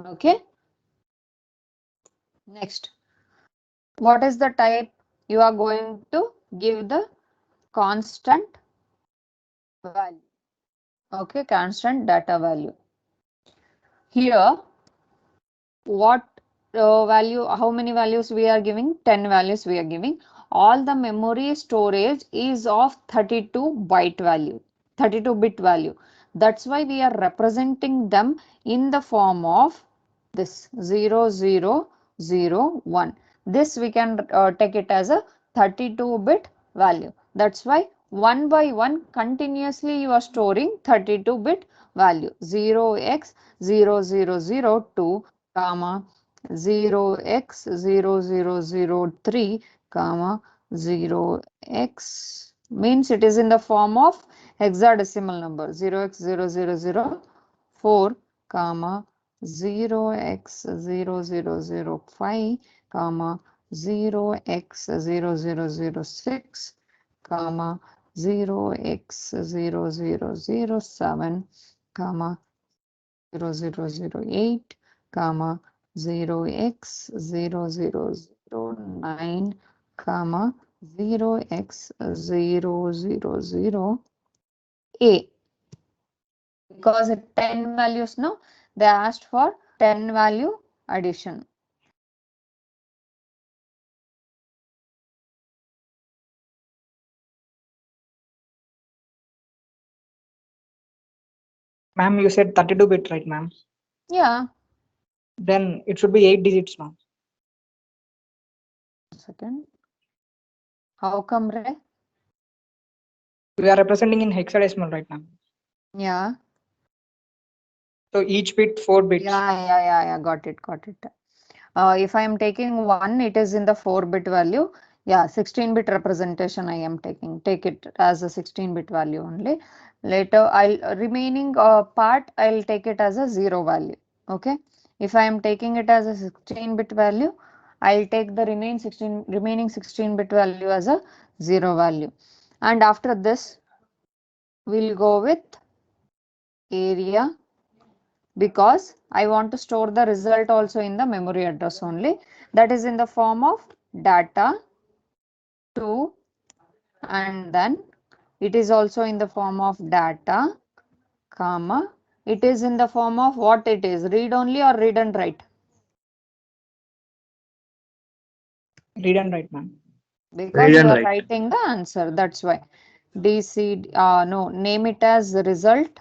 Okay. Next, what is the type? You are going to give the constant value. Okay, constant data value. Here, what value, how many values we are giving? 10 values we are giving. All the memory storage is of 32-byte value, 32-bit value. That's why we are representing them in the form of this 0001. This we can take it as a 32-bit value. That's why one by one continuously you are storing 32-bit value 0x0002 comma 0x0003 comma 0x means it is in the form of hexadecimal number 0x0004 comma 0x0005 comma 0x0006 comma 0x0007 comma 0008 comma 0x0009 comma 0x000a. Because it 10 values, no, they asked for 10 value addition. Ma'am, you said 32-bit, right, ma'am? Yeah. Then it should be 8 digits, ma'am. Second. How come, Ray? We are representing in hexadecimal, right, ma'am? Yeah. So each bit 4 bits. Yeah. Got it. If I am taking 1, it is in the 4-bit value. Yeah, 16-bit representation I am taking. Take it as a 16-bit value only. Later, remaining part, I'll take it as a 0 value. Okay. If I am taking it as a 16-bit value, I'll take the remaining 16-bit value as a 0 value. And after this, we'll go with area, because I want to store the result also in the memory address only. That is in the form of data 2, and then it is also in the form of data comma, it is in the form of what it is, read only or read and write? Read and write, ma'am. Because you are writing the answer, that's why. No, name it as result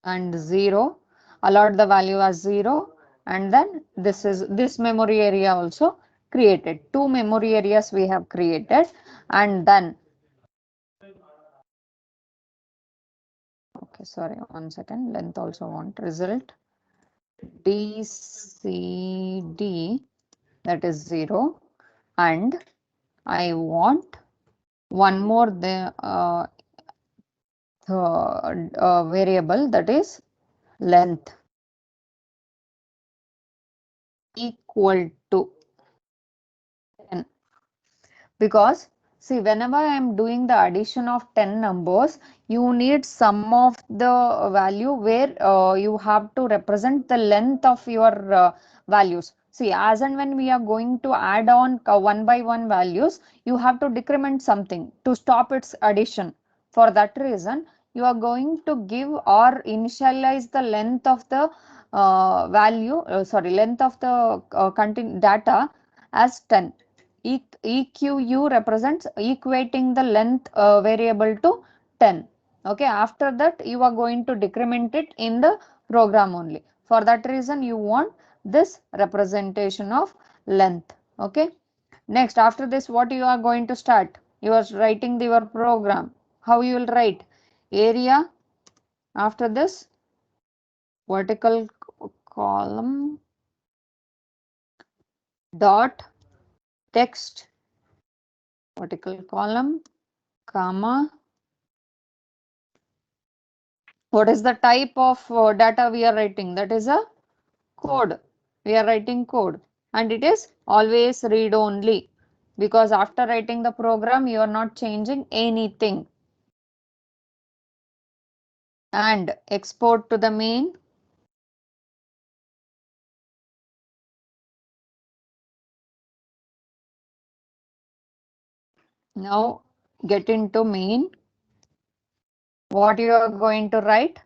and 0, allot the value as 0, and then this memory area also created. 2 memory areas we have created, and then okay, sorry, 1 second, length also want result DCD, that is 0, and I want one more variable, that is length equal to 10. Because see, whenever I am doing the addition of 10 numbers, you need some of the value where you have to represent the length of your values. See, as and when we are going to add on one by one values, you have to decrement something to stop its addition. For that reason, you are going to give or initialize the length of the length of the data as 10. EQU represents equating the length variable to 10. Okay, after that you are going to decrement it in the program only. For that reason you want this representation of length. Okay. Next, after this, what you are going to start? You are writing your program. How you will write? Area, after this vertical column dot text, vertical column comma, what is the type of data we are writing? That is a code. We are writing code, and it is always read only, because after writing the program you are not changing anything. And export to the main Now get into main. What you are going to write?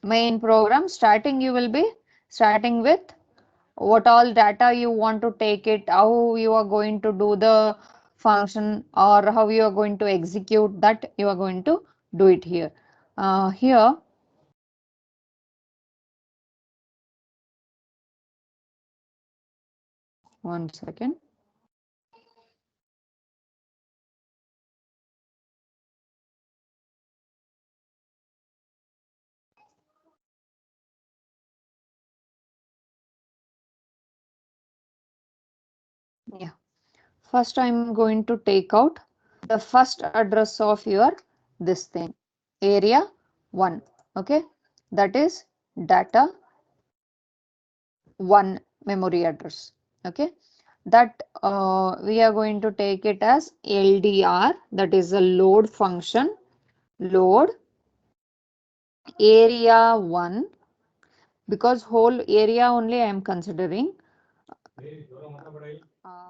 Main program. Starting, you will be starting with what all data you want to take it, how you are going to do the function, or how you are going to execute that, you are going to do it here. Here, one second. Yeah. First, I'm going to take out the first address of your this thing, area 1. Okay, that is data 1 memory address. Okay, that we are going to take it as LDR, that is a load function, load area 1, because whole area only I am considering,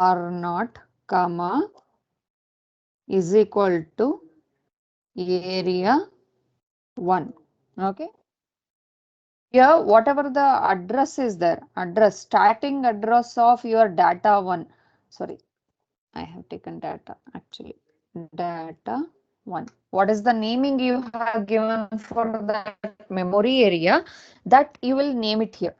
R0 comma is equal to area 1. Okay, here whatever the address is there, address, starting address of your data 1, sorry, I have taken data actually, data 1. What is the naming you have given for that memory area, that you will name it here.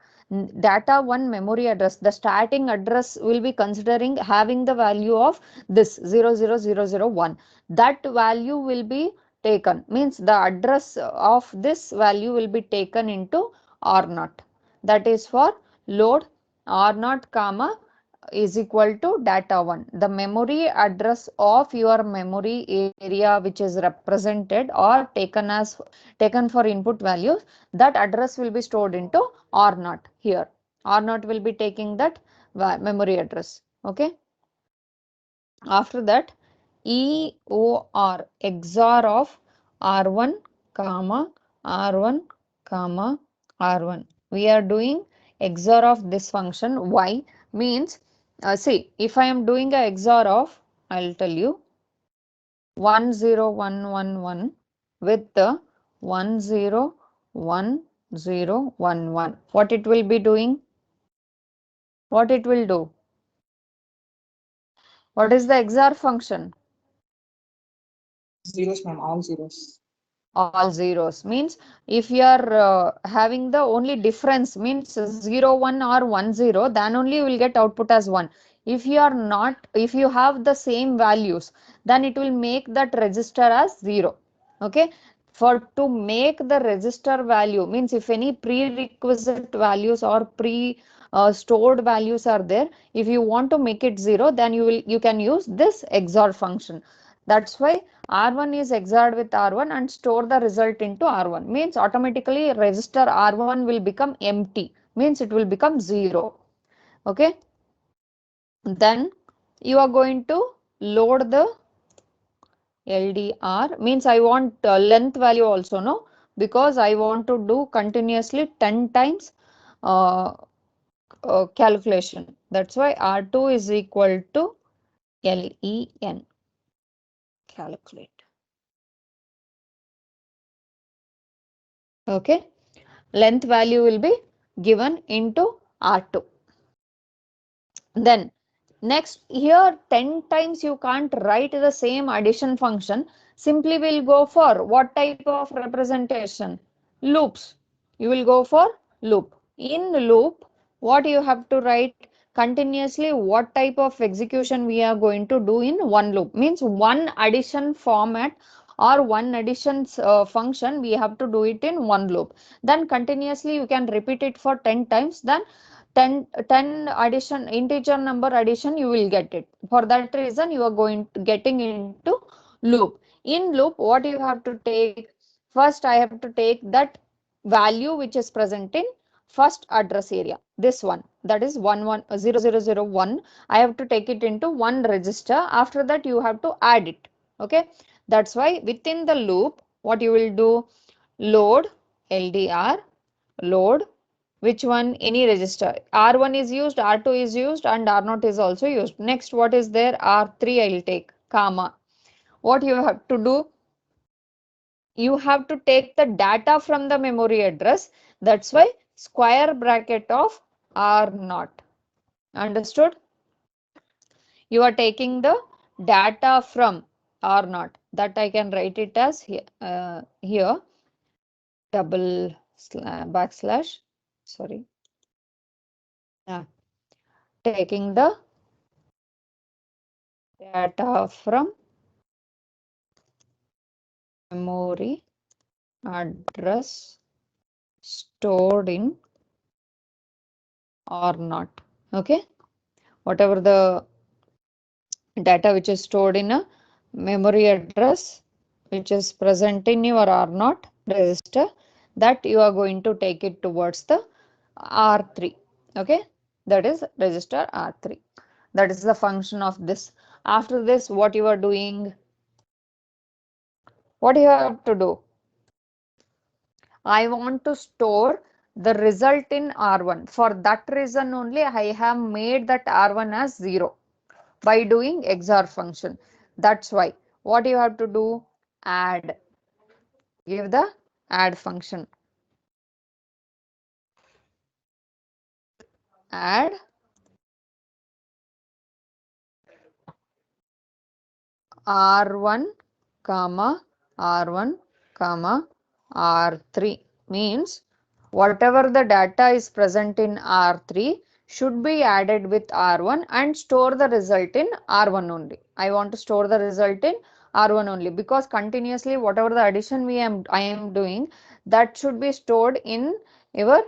Data 1 memory address, the starting address will be considering having the value of this 00001. That value will be taken, means the address of this value will be taken into R0. That is for load R0 comma is equal to data 1. The memory address of your memory area which is represented or taken for input values, that address will be stored into R0 here. R0 will be taking that memory address. Okay. After that, EOR, XOR of R1 comma R1 comma R1. We are doing XOR of this function. Why? Means, see, if I am doing a XOR of, I'll tell you, 10111 with the 101011. What it will be doing? What it will do? What is the XOR function? Zeros, ma'am, all zeros. All zeros means if you are having the only difference means 0 1 or 1 0, then only you will get output as 1. If you are not, if you have the same values, then it will make that register as 0. Okay, for to make the register value, means if any prerequisite values or stored values are there, if you want to make it 0, then you can use this XOR function. That's why R1 is XORed with R1 and store the result into R1, means automatically register R1 will become empty, means it will become 0. Okay, then you are going to load the LDR, means I want length value also, no, because I want to do continuously 10 times calculation. That's why R2 is equal to LEN, calculate. Okay, length value will be given into R2. Then next, here 10 times you can't write the same addition function. Simply we'll go for what type of representation? Loops. You will go for loop. In loop, what you have to write continuously, what type of execution we are going to do in one loop, means one addition format or one addition function we have to do it in one loop. Then continuously you can repeat it for 10 times, then 10 addition, integer number addition, you will get it. For that reason you are going to getting into loop. In loop, what you have to take? First I have to take that value which is present in first address area, this one, that is 110001. I have to take it into one register. After that you have to add it. Okay, that's why within the loop what you will do, load LDR, load which one, any register, R1 is used, R2 is used and R0 is also used. Next, what is there? R3 I will take, comma. what you have to do? You have to take the data from the memory address. That's why square bracket of R0. Understood? You are taking the data from R0. That I can write it as here double backslash, sorry. Taking the data from memory address stored in R0. Okay, whatever the data which is stored in a memory address which is present in your R0 register, that you are going to take it towards the R3. Okay, that is register R3. That is the function of this. After this, what you are doing? What you have to do? I want to store the result in R1. For that reason only I have made that R1 as 0 by doing XOR function. That's why what you have to do? Add. Give the add function. Add R1 comma R1 comma R3 means whatever the data is present in R3 should be added with R1 and store the result in R1 only. I want to store the result in R1 only because continuously whatever the addition I am doing, that should be stored in your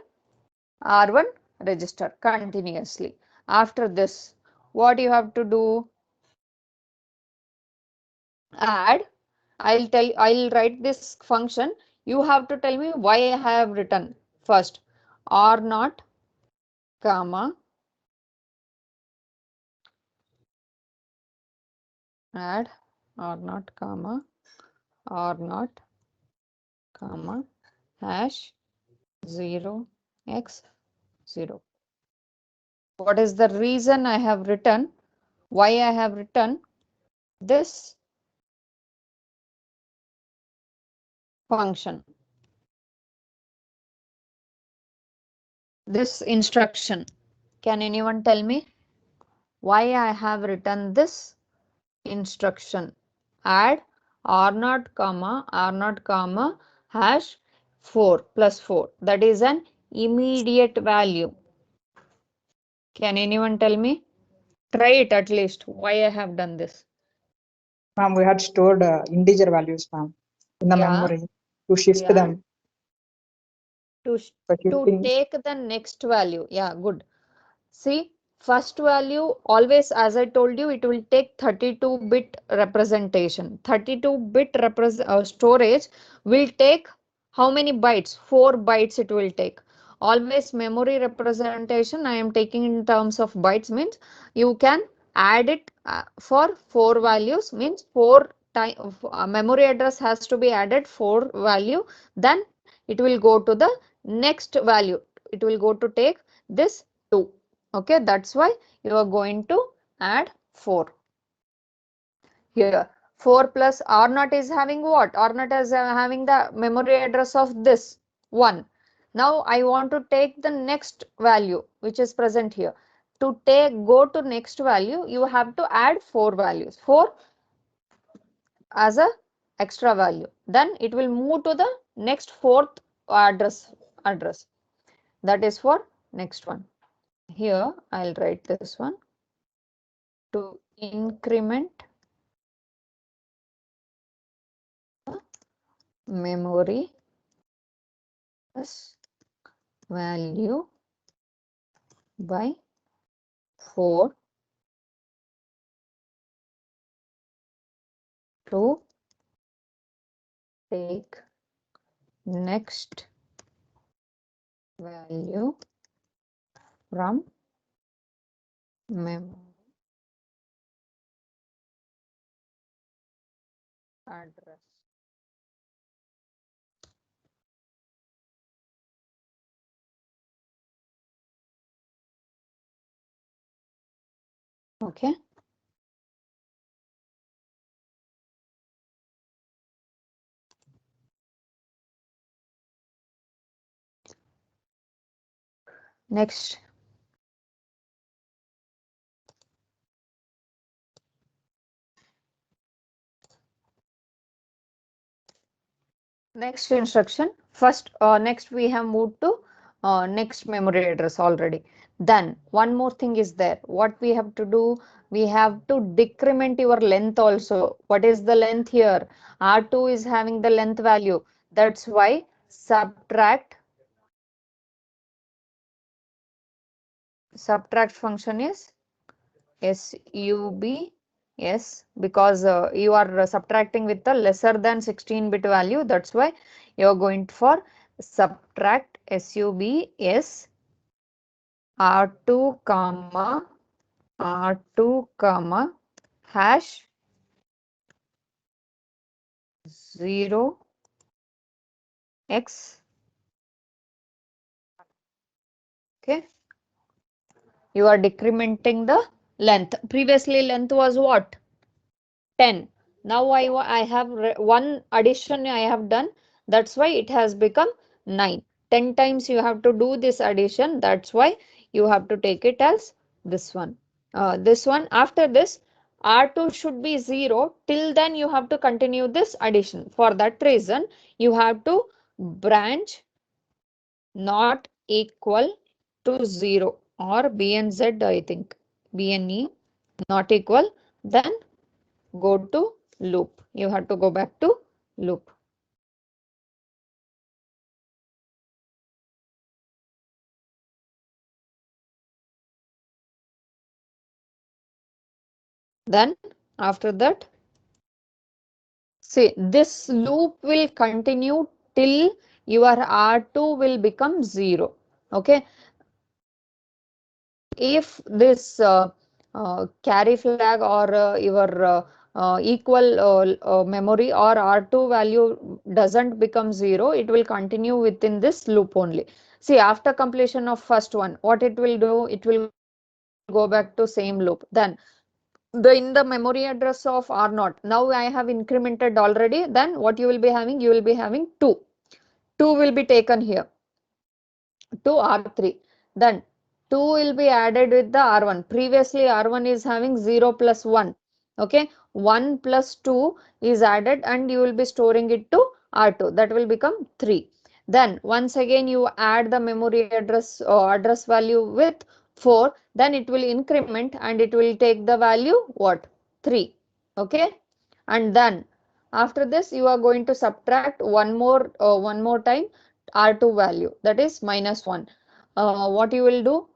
R1 register continuously. After this, what you have to do? Add. I'll write this function. You have to tell me why I have written first R0 comma add R0 comma R0 comma hash 0x0. What is the reason I have written? Why I have written this function? This instruction. Can anyone tell me why I have written this instruction? Add R0 comma hash 4 plus 4. That is an immediate value. Can anyone tell me? Try it at least. Why I have done this? Ma'am, we had stored integer values, ma'am, in the memory to shift them. To take the next value. Yeah, good. See, first value always, as I told you, it will take 32-bit representation. 32-bit storage will take how many bytes? 4 bytes it will take. Always memory representation I am taking in terms of bytes means you can add it for 4 values means 4 time memory address has to be added 4 value, then it will go to the next value. It will go to take this 2. Okay, that's why you are going to add 4. Here 4 plus R0 is having what? R0 is having the memory address of this 1. Now I want to take the next value which is present here. To go to next value, you have to add 4 values. 4 as a extra value. Then it will move to the next 4th address. That is for next one. Here I'll write this one. To increment memory value by 4 to take next value from memory address. Okay. Next. Next instruction. First, next we have moved to next memory address already. Then one more thing is there. What we have to do? We have to decrement your length also. What is the length here? R2 is having the length value. That's why subtract function is sub. Yes, because you are subtracting with the lesser than 16-bit value. That's why you are going for subtract sub s r2 comma r2 comma hash 0 x. Okay, you are decrementing the length. Previously length was what? 10. Now I have one addition I have done. That's why it has become 9. 10 times you have to do this addition. That's why you have to take it as this one. This one. After this, R2 should be 0. Till then you have to continue this addition. For that reason, you have to branch not equal to 0 or BNZ, I think. BNE not equal. Then go to loop. You have to go back to loop. Then after that, see, this loop will continue till your R2 will become 0. Okay. If this carry flag or your equal memory or R2 value doesn't become 0, it will continue within this loop only. See, after completion of first one, what it will do? It will go back to same loop. Then in the memory address of R0, now I have incremented already. Then what you will be having? You will be having 2. 2 will be taken here to R3. Then 2 will be added with the R1. Previously R1 is having 0 plus 1. Okay, 1 plus 2 is added and you will be storing it to R2. That will become 3. Then once again you add the memory address or address value with 4. Then it will increment and it will take the value what? 3. Okay, and then after this you are going to subtract one more time R2 value, that is minus 1. What you will do?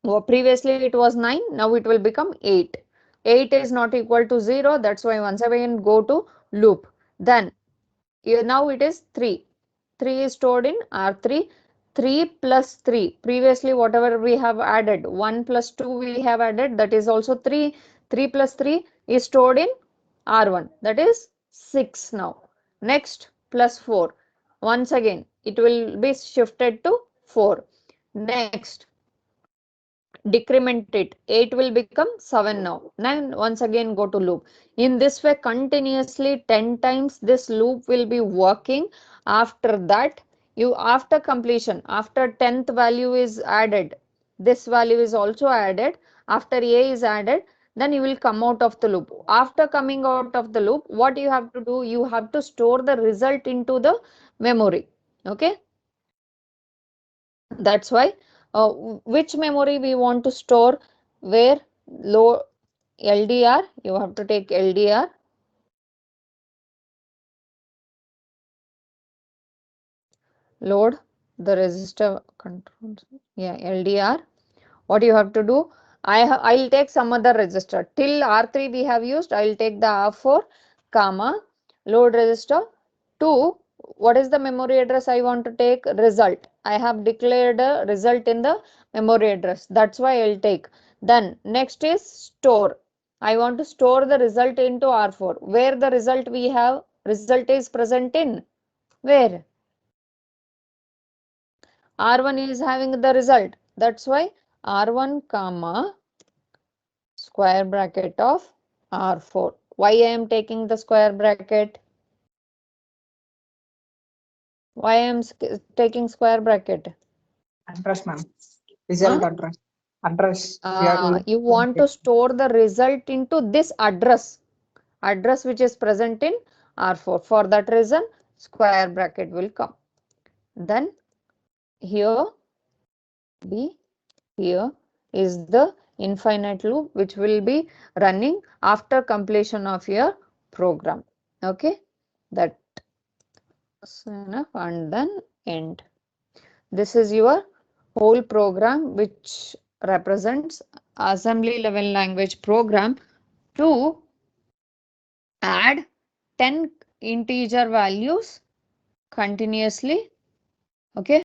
Well, previously it was 9, now it will become 8. 8 is not equal to 0, that's why once again go to loop. Then now it is 3. 3 is stored in R3. 3 plus 3. Previously whatever we have added, 1 plus 2 we have added, that is also 3. 3 plus 3 is stored in R1, that is 6 now. Next plus 4. Once again it will be shifted to 4. Next decrement it, 8 will become 7 now. Then once again go to loop. In this way continuously 10 times this loop will be working. After that, you after completion, after 10th value is added, this value is also added, after A is added, then you will come out of the loop. After coming out of the loop, what you have to do? You have to store the result into the memory. Okay, that's why which memory we want to store, where low LDR, you have to take LDR. Load the register controls. Yeah, LDR. What you have to do? I'll take some other register. Till R3 we have used. I'll take the R4, comma, load register 2. What is the memory address I want to take? Result. I have declared a result in the memory address. That's why I'll take. Then next is store. I want to store the result into R4. Where the result we have? Result is present in where? R1 is having the result. That's why R1 comma square bracket of R4. Why I am taking the square bracket? Why I am taking square bracket? Address, ma'am. result address you want to store the result into this address which is present in R4. For that reason, square bracket will come. Then here is the infinite loop which will be running after completion of your program. Okay, that is enough, and then end. This is your whole program which represents assembly level language program to add 10 integer values continuously. Okay.